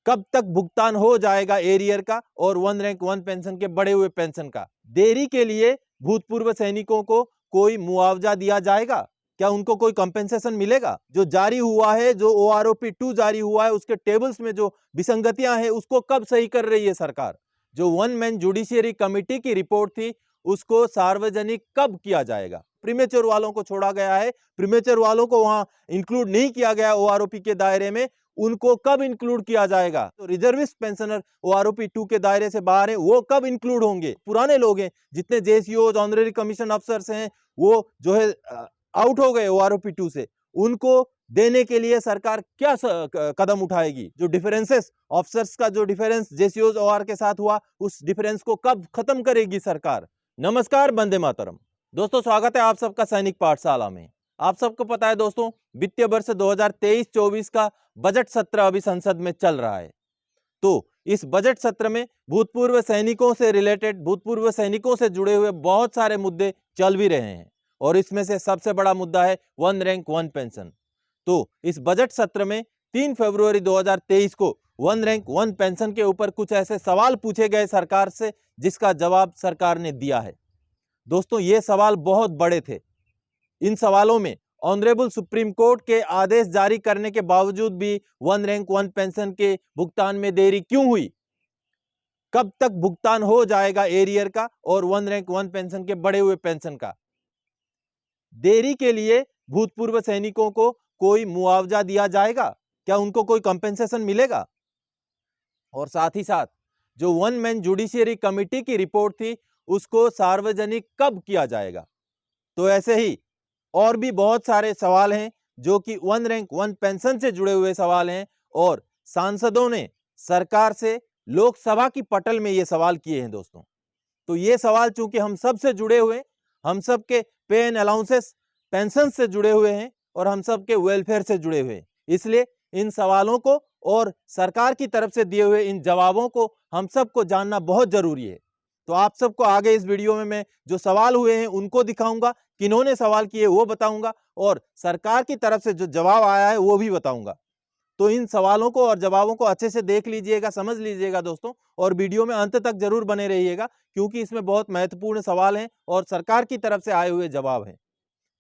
कब तक भुगतान हो जाएगा एरियर का और वन रैंक वन पेंशन के बढ़े हुए पेंशन का? देरी के लिए भूतपूर्व सैनिकों को कोई मुआवजा दिया जाएगा? क्या उनको कोई कंपेंसेशन मिलेगा? जो जारी हुआ है, जो OROP 2 जारी हुआ है, उसके टेबल्स में जो विसंगतियां हैं उसको कब सही कर रही है सरकार? जो वन मैन जुडिशियरी कमिटी की रिपोर्ट थी उसको सार्वजनिक कब किया जाएगा? प्रीमेच्योर वालों को छोड़ा गया है, प्रीमेच्योर वालों को वहां इंक्लूड नहीं किया गया OROP के दायरे में, उनको कब इंक्लूड किया जाएगा? तो रिजर्विस्ट पेंशनर OROP 2 के दायरे से बाहर है, वो कब इंक्लूड होंगे? पुराने लोग हैं, जितने JCOs ऑनरेरी कमीशन अफसर्स हैं, वो जो है आउट हो गए OROP 2 से, उनको देने के लिए सरकार क्या कदम उठाएगी? जो डिफरेंसेस ऑफिसर्स का जो डिफरेंस JCOs OR के साथ हुआ, उस डिफरेंस को कब खत्म करेगी सरकार? नमस्कार, वंदे मातरम। दोस्तों, स्वागत है आप सबका सैनिक पाठशाला में। आप सबको पता है दोस्तों, वित्तीय वर्ष 2023-24 का बजट सत्र अभी संसद में चल रहा है। तो इस बजट सत्र में भूतपूर्व सैनिकों से रिलेटेड, भूतपूर्व सैनिकों से जुड़े हुए बहुत सारे मुद्दे चल भी रहे हैं और इसमें से सबसे बड़ा मुद्दा है वन रैंक वन पेंशन। तो इस बजट सत्र में 3 फरवरी 2023 को वन रैंक वन पेंशन के ऊपर कुछ ऐसे सवाल पूछे गए सरकार से, जिसका जवाब सरकार ने दिया है। दोस्तों, ये सवाल बहुत बड़े थे। इन सवालों में ऑनरेबल सुप्रीम कोर्ट के आदेश जारी करने के बावजूद भी वन रैंक वन पेंशन के भुगतान में देरी क्यों हुई? कब तक भुगतान हो जाएगा एरियर का और वन रैंक वन पेंशन के बढ़े हुए पेंशन का? देरी के लिए भूतपूर्व सैनिकों को कोई मुआवजा दिया जाएगा? क्या उनको कोई कंपेंसेशन मिलेगा? और साथ ही साथ जो वन मैन जुडिशियरी कमिटी की रिपोर्ट थी उसको सार्वजनिक कब किया जाएगा? तो ऐसे ही और भी बहुत सारे सवाल हैं जो कि वन रैंक वन पेंशन से जुड़े हुए सवाल हैं और सांसदों ने सरकार से लोकसभा की पटल में ये सवाल किए हैं दोस्तों। तो ये सवाल चूंकि हम सब से जुड़े हुए, हम सब के पे एंड अलाउंसेस पेंशन से जुड़े हुए हैं और हम सब के वेलफेयर से जुड़े हुए हैं, इसलिए इन सवालों को और सरकार की तरफ से दिए हुए इन जवाबों को हम सबको जानना बहुत जरूरी है। तो आप सबको आगे इस वीडियो में मैं जो सवाल हुए हैं उनको दिखाऊंगा, किन्होंने सवाल किए वो बताऊंगा और सरकार की तरफ से जो जवाब आया है वो भी बताऊंगा। तो इन सवालों को और जवाबों को अच्छे से देख लीजिएगा, समझ लीजिएगा दोस्तों, और वीडियो में अंत तक जरूर बने रहिएगा क्योंकि इसमें बहुत महत्वपूर्ण सवाल हैं और सरकार की तरफ से आए हुए जवाब हैं।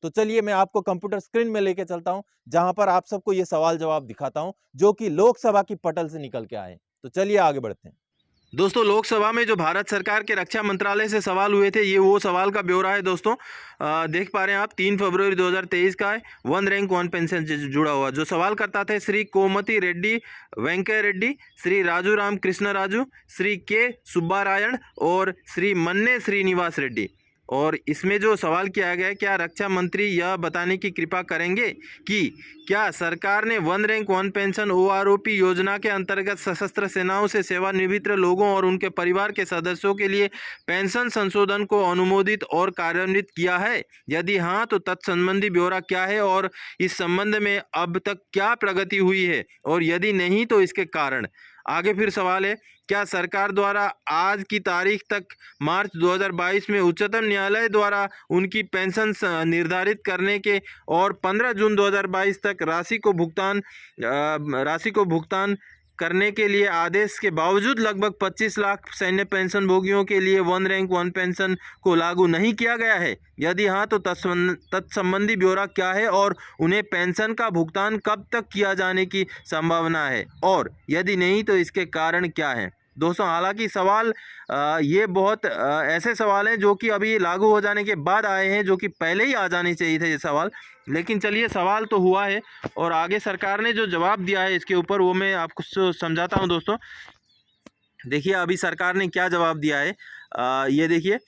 तो चलिए मैं आपको कंप्यूटर स्क्रीन में लेके चलता हूं जहां पर आप सबको ये सवाल जवाब दिखाता हूं जो कि लोकसभा की पटल से निकल के आए। तो चलिए आगे बढ़ते हैं। दोस्तों, लोकसभा में जो भारत सरकार के रक्षा मंत्रालय से सवाल हुए थे, ये वो सवाल का ब्यौरा है दोस्तों। देख पा रहे हैं आप, 3 फरवरी 2023 का है, वन रैंक वन पेंशन से जुड़ा हुआ। जो सवाल करता थे श्री कोमती रेड्डी वेंकैया रेड्डी, श्री राजू राम कृष्ण राजू, श्री के सुब्बारायण और श्री मन्ने श्रीनिवास रेड्डी। और इसमें जो सवाल किया गया है, क्या रक्षा मंत्री यह बताने की कृपा करेंगे कि क्या सरकार ने one rank one pension OROP योजना के अंतर्गत सशस्त्र सेनाओं से सेवानिवृत्त लोगों और उनके परिवार के सदस्यों के लिए पेंशन संशोधन को अनुमोदित और कार्यान्वित किया है? यदि हाँ, तो तत्संबंधी ब्यौरा क्या है और इस संबंध में अब तक क्या प्रगति हुई है, और यदि नहीं तो इसके कारण? आगे फिर सवाल है, क्या सरकार द्वारा आज की तारीख तक मार्च 2022 में उच्चतम न्यायालय द्वारा उनकी पेंशन निर्धारित करने के और 15 जून 2022 तक राशि को भुगतान करने के लिए आदेश के बावजूद लगभग 25 लाख सैन्य पेंशन भोगियों के लिए वन रैंक वन पेंशन को लागू नहीं किया गया है? यदि हाँ, तो तत्संबंधी ब्यौरा क्या है और उन्हें पेंशन का भुगतान कब तक किया जाने की संभावना है, और यदि नहीं तो इसके कारण क्या है? दोस्तों, हालांकि सवाल ये बहुत ऐसे सवाल हैं जो कि अभी लागू हो जाने के बाद आए हैं, जो कि पहले ही आ जाने चाहिए थे ये सवाल। लेकिन चलिए, सवाल तो हुआ है और आगे सरकार ने जो जवाब दिया है इसके ऊपर वो मैं आपको समझाता हूं दोस्तों। देखिए अभी सरकार ने क्या जवाब दिया है, ये देखिए,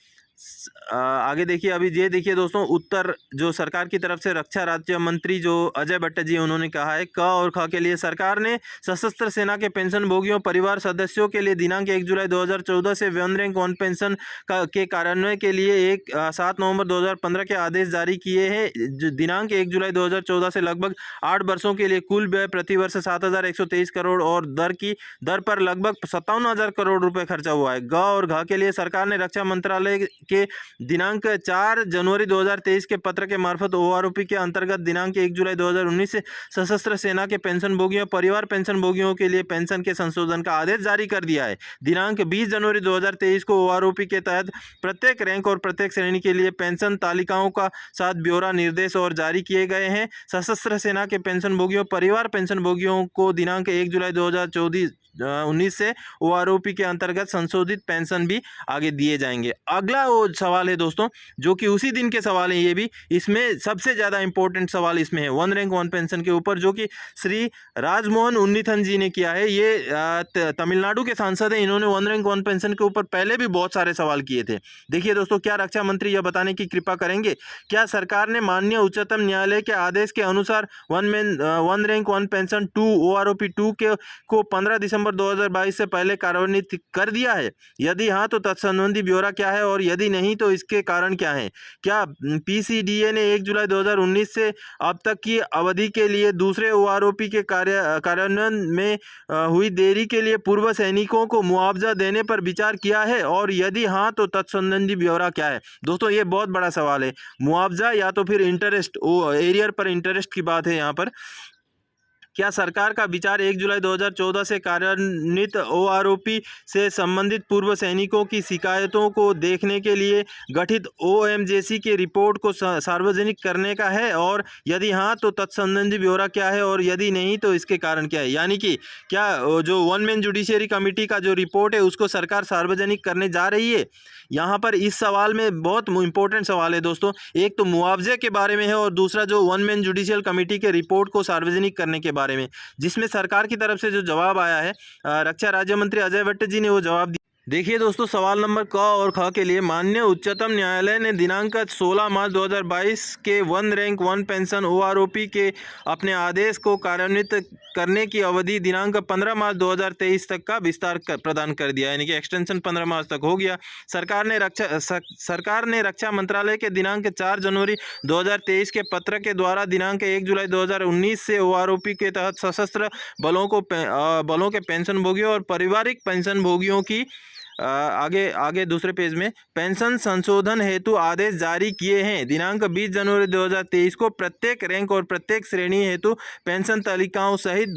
आगे देखिए। अभी ये देखिए दोस्तों, उत्तर जो सरकार की तरफ से रक्षा राज्य मंत्री जो अजय भट्ट जी, उन्होंने कहा है क और ख के लिए सरकार ने सशस्त्र सेना के पेंशन भोगियों परिवार सदस्यों के लिए दिनांक 1 जुलाई 2014 से वन रैंक वन पेंशन के कार्यान्वयन के लिए 7 नवंबर 2015 के आदेश जारी किए हैं। दिनांक 1 जुलाई 2014 से लगभग 8 वर्षों के लिए कुल व्यय प्रतिवर्ष 7,123 करोड़ और दर पर लगभग 57,000 करोड़ रुपए खर्चा हुआ है। ग और घ के लिए सरकार ने रक्षा मंत्रालय के दिनांक 4 जनवरी 2023 के पत्र के मार्फत ओआरओपी के अंतर्गत दिनांक 1 जुलाई 2019 से सशस्त्र सेना के पेंशन भोगियों परिवार पेंशन भोगियों के लिए पेंशन के संशोधन का आदेश जारी कर दिया है। दिनांक 20 जनवरी 2023 को ओआरओपी के तहत प्रत्येक रैंक और प्रत्येक श्रेणी के लिए पेंशन तालिकाओं का साथ ब्यौरा निर्देश और जारी किए गए हैं। सशस्त्र सेना के पेंशन भोगियों परिवार पेंशन भोगियों को दिनांक 1 जुलाई 2019 से ओआरओपी के अंतर्गत संशोधित पेंशन भी आगे दिए जाएंगे। अगला वो सवाल है दोस्तों, जो कि उसी दिन के सवाल है, ये भी इसमें सबसे ज़्यादा इंपॉर्टेंट सवाल इसमें है वन रैंक वन पेंशन के ऊपर, जो कि श्री राजमोहन उन्नीथन जी ने किया है। ये तमिलनाडु के सांसद हैं। इन्होंने वन रैंक वन पेंशन के ऊपर पहले भी बहुत सारे सवाल किए थे। देखिए दोस्तों, क्या रक्षा मंत्री यह बताने की कृपा करेंगे, क्या सरकार ने माननीय उच्चतम न्यायालय के आदेश के अनुसार one rank one pension 2 OROP 2 को 15 दिसंबर 2022 से पहले कार्यान्वित कर दिया है? यदि हाँ तो तत्संबंधी ब्यौरा क्या है, और यदि नहीं तो इसके कारण क्या है? क्या पीसीडीए ने 1 जुलाई 2019 से अब तक की अवधि के लिए दूसरे ओआरओपी के कार्यान्वयन में हुई देरी के लिए पूर्व सैनिकों को मुआवजा देने पर विचार किया है, और यदि हाँ तो तत्संबंधी ब्यौरा क्या है? दोस्तों, ये बहुत बड़ा सवाल है। मुआवजा या तो फिर इंटरेस्ट, एरियर पर इंटरेस्ट की बात है यहाँ पर। क्या सरकार का विचार 1 जुलाई 2014 से कार्यान्वित ओआरओपी से संबंधित पूर्व सैनिकों की शिकायतों को देखने के लिए गठित ओएमजेसी की रिपोर्ट को सार्वजनिक करने का है, और यदि हाँ तो तत्संबंधी ब्यौरा क्या है, और यदि नहीं तो इसके कारण क्या है? यानी कि क्या जो वन मैन जुडिशियरी कमेटी का जो रिपोर्ट है उसको सरकार सार्वजनिक करने जा रही है? यहाँ पर इस सवाल में बहुत इंपॉर्टेंट सवाल है दोस्तों। एक तो मुआवजे के बारे में है, और दूसरा जो वन मैन जुडिशियल कमेटी के रिपोर्ट को सार्वजनिक करने के बारे में, जिसमें सरकार की तरफ से जो जवाब आया है, रक्षा राज्य मंत्री अजय भट्ट जी ने वो जवाब दिया। देखिए दोस्तों, सवाल नंबर क और ख के लिए माननीय उच्चतम न्यायालय ने दिनांक 16 मार्च 2022 के one rank one pension OROP के अपने आदेश को कार्यान्वित करने की अवधि दिनांक 15 मार्च 2023 तक का विस्तार प्रदान कर दिया, यानी कि एक्सटेंशन 15 मार्च तक हो गया। सरकार ने रक्षा मंत्रालय के दिनांक 4 जनवरी 2023 के पत्र के द्वारा दिनांक 1 जुलाई 2019 से ओआरओपी के तहत सशस्त्र बलों के पेंशन भोगियों और पारिवारिक पेंशन भोगियों की आगे दूसरे पेज में पेंशन संशोधन हेतु आदेश जारी किए हैं। दिनांक 20 जनवरी 2023 को प्रत्येक रैंक और प्रत्येक श्रेणी हेतु पेंशन तालिकाओं सहित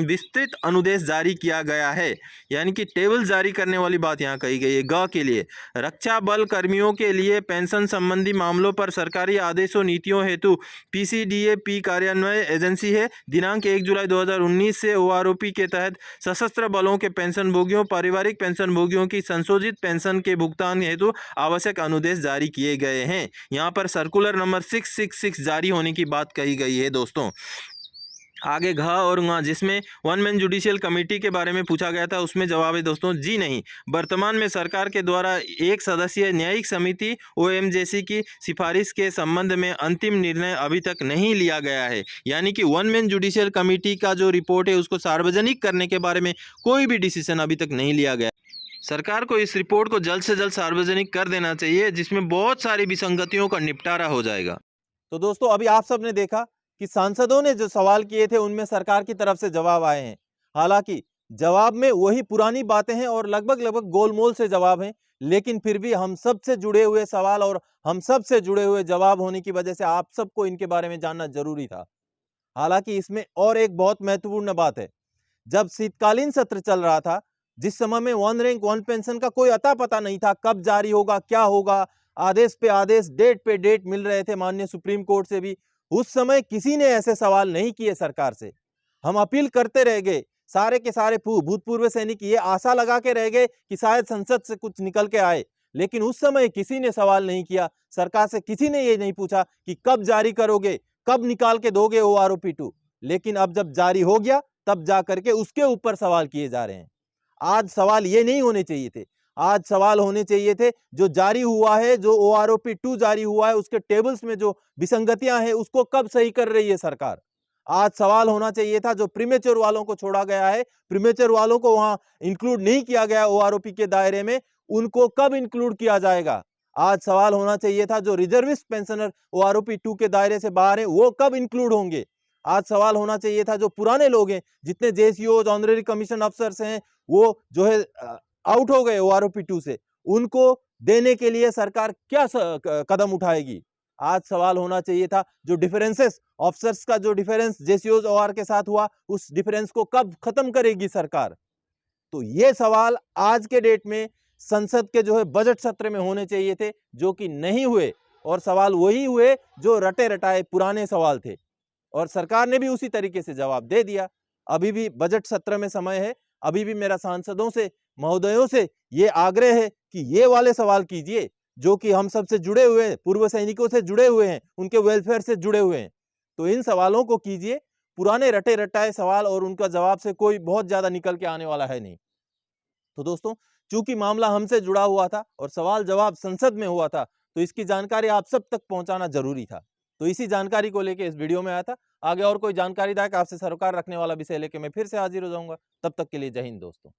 विस्तृत अनुदेश जारी किया गया है, यानी कि टेबल जारी करने वाली बात यहाँ कही गई है। ग के लिए रक्षा बल कर्मियों के लिए पेंशन संबंधी मामलों पर सरकारी आदेशों नीतियों हेतु पीसीडीए पी कार्यान्वयन एजेंसी है। दिनांक 1 जुलाई 2019 से ओआरओपी के तहत सशस्त्र बलों के पेंशन भोगियों पारिवारिक पेंशन भोगियों की संशोधित पेंशन के भुगतान हेतु आवश्यक अनुदेश जारी किए गए हैं। यहाँ पर सर्कुलर नंबर 666 जारी होने की बात कही गई है दोस्तों। आगे घ और ङ, जिसमें वन मैन जुडिशियल कमेटी के बारे में पूछा गया था, उसमें जवाब है दोस्तों जी नहीं। वर्तमान में सरकार के द्वारा एक सदस्यीय न्यायिक समिति ओएमजेसी की सिफारिश के संबंध में अंतिम निर्णय अभी तक नहीं लिया गया है, यानी कि वन मैन जुडिशियल कमेटी का जो रिपोर्ट है उसको सार्वजनिक करने के बारे में कोई भी डिसीजन अभी तक नहीं लिया गया। सरकार को इस रिपोर्ट को जल्द से जल्द सार्वजनिक कर देना चाहिए, जिसमें बहुत सारी विसंगतियों का निपटारा हो जाएगा। तो दोस्तों, अभी आप सबने देखा कि सांसदों ने जो सवाल किए थे उनमें सरकार की तरफ से जवाब आए हैं। हालांकि जवाब में वही पुरानी बातें हैं और लगभग गोलमोल से जवाब हैं, लेकिन फिर भी हम सबसे जुड़े हुए सवाल और हम सबसे जुड़े हुए जवाब होने की वजह से आप सबको इनके बारे में जानना जरूरी था। हालांकि इसमें और एक बहुत महत्वपूर्ण बात है, जब शीतकालीन सत्र चल रहा था, जिस समय में वन रैंक वन पेंशन का कोई अता पता नहीं था, कब जारी होगा, क्या होगा, आदेश पे आदेश, डेट पे डेट मिल रहे थे माननीय सुप्रीम कोर्ट से भी, उस समय किसी ने ऐसे सवाल नहीं किए सरकार से। हम अपील करते रह गए, सारे के सारे भूतपूर्व सैनिक ये आशा लगा के रह गए कि शायद संसद से कुछ निकल के आए, लेकिन उस समय किसी ने सवाल नहीं किया सरकार से। किसी ने ये नहीं पूछा कि कब जारी करोगे, कब निकाल के दोगे ओआरओपी 2। लेकिन अब जब जारी हो गया तब जा करके उसके ऊपर सवाल किए जा रहे हैं। आज सवाल ये नहीं होने चाहिए थे, आज सवाल होने चाहिए थे जो जारी हुआ है, जो ओआरओपी 2 जारी हुआ है, उसके टेबल्स में जो विसंगतियां हैं उसको कब सही कर रही है सरकार। आज सवाल होना चाहिए था जो प्रीमेच्योर वालों को छोड़ा गया है, प्रीमेच्योर वालों को वहां इंक्लूड नहीं किया गया ओआरओपी के दायरे में, उनको कब इंक्लूड किया जाएगा। आज सवाल होना चाहिए था जो रिजर्विस्ट पेंशनर ओआरओपी 2 के दायरे से बाहर है, वो कब इंक्लूड होंगे। आज सवाल होना चाहिए था जो पुराने लोग हैं, जितने जेसीओ ऑनरेरी कमीशन अफसर्स हैं, वो जो है आउट हो गए ओआरओपी 2 से, उनको देने के लिए सरकार क्या कदम उठाएगी। आज सवाल होना चाहिए था जो डिफरेंसेस ऑफिसर्स का जो डिफरेंस जेसीओज ओआर के साथ हुआ, उस डिफरेंस को कब खत्म करेगी सरकार। तो ये सवाल आज के डेट में संसद के जो है बजट सत्र में होने चाहिए थे, जो कि नहीं हुए, और सवाल वही हुए जो रटे रटाए पुराने सवाल थे, और सरकार ने भी उसी तरीके से जवाब दे दिया। अभी भी बजट सत्र में समय है, अभी भी मेरा सांसदों से, महोदयों से ये आग्रह है कि ये वाले सवाल कीजिए जो कि हम सबसे जुड़े हुए हैं, पूर्व सैनिकों से जुड़े हुए हैं, उनके वेलफेयर से जुड़े हुए हैं। तो इन सवालों को कीजिए, पुराने रटे रटाए सवाल और उनका जवाब से कोई बहुत ज्यादा निकल के आने वाला है नहीं। तो दोस्तों, चूंकि मामला हमसे जुड़ा हुआ था और सवाल जवाब संसद में हुआ था, तो इसकी जानकारी आप सब तक पहुंचाना जरूरी था। तो इसी जानकारी को लेकर इस वीडियो में आया था। आगे और कोई जानकारीदायक आपसे सरोकार रखने वाला विषय लेके मैं फिर से हाजिर हो जाऊंगा। तब तक के लिए जय हिंद दोस्तों।